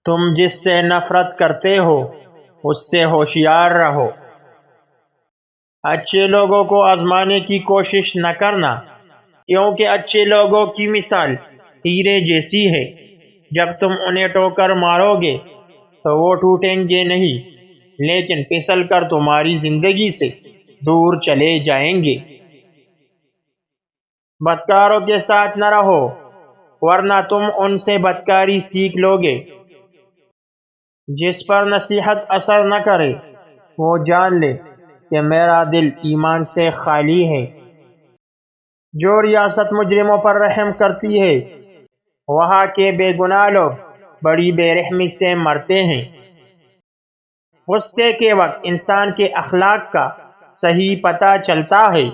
تم جس سے نفرت کرتے ہو اس سے ہوشیار رہو۔ اچھے لوگوں کو آزمانے کی کوشش نہ کرنا، کیونکہ اچھے لوگوں کی مثال ہیرے جیسی ہے، جب تم انہیں ٹوکر مارو گے تو وہ ٹوٹیں گے نہیں، لیکن پھسل کر تمہاری زندگی سے دور چلے جائیں گے۔ بدکاروں کے ساتھ نہ رہو، ورنہ تم ان سے بدکاری سیکھ لو گے۔ جس پر نصیحت اثر نہ کرے وہ جان لے کہ میرا دل ایمان سے خالی ہے۔ جو ریاست مجرموں پر رحم کرتی ہے، وہاں کے بے گناہ لوگ بڑی بے رحمی سے مرتے ہیں۔ غصے کے وقت انسان کے اخلاق کا صحیح پتہ چلتا ہے۔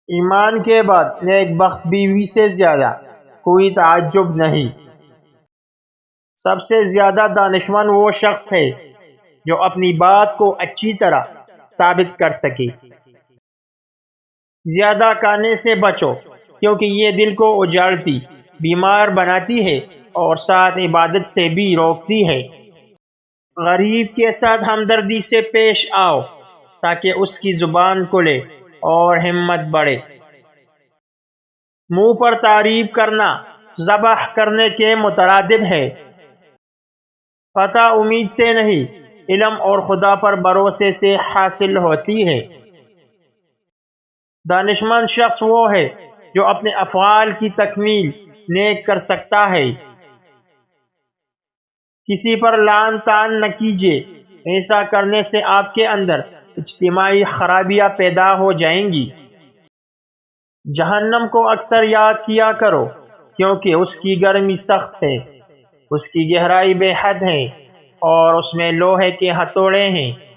ایمان کے بعد نیک بخت بیوی سے زیادہ کوئی تعجب نہیں۔ سب سے زیادہ دانشمند وہ شخص ہے جو اپنی بات کو اچھی طرح ثابت کر سکے۔ زیادہ کھانے سے بچو، کیونکہ یہ دل کو اجاڑتی، بیمار بناتی ہے اور ساتھ عبادت سے بھی روکتی ہے۔ غریب کے ساتھ ہمدردی سے پیش آؤ تاکہ اس کی زبان کھلے اور ہمت بڑھے۔ منہ پر تعریف کرنا ذبح کرنے کے مترادف ہے۔ فتح امید سے نہیں، علم اور خدا پر بھروسے سے حاصل ہوتی ہے۔ دانشمند شخص وہ ہے جو اپنے افعال کی تکمیل نیک کر سکتا ہے۔ کسی پر لعن طعن نہ کیجیے، ایسا کرنے سے آپ کے اندر اجتماعی خرابیاں پیدا ہو جائیں گی۔ جہنم کو اکثر یاد کیا کرو، کیونکہ اس کی گرمی سخت ہے، اس کی گہرائی بے حد ہے اور اس میں لوہے کے ہتھوڑے ہیں۔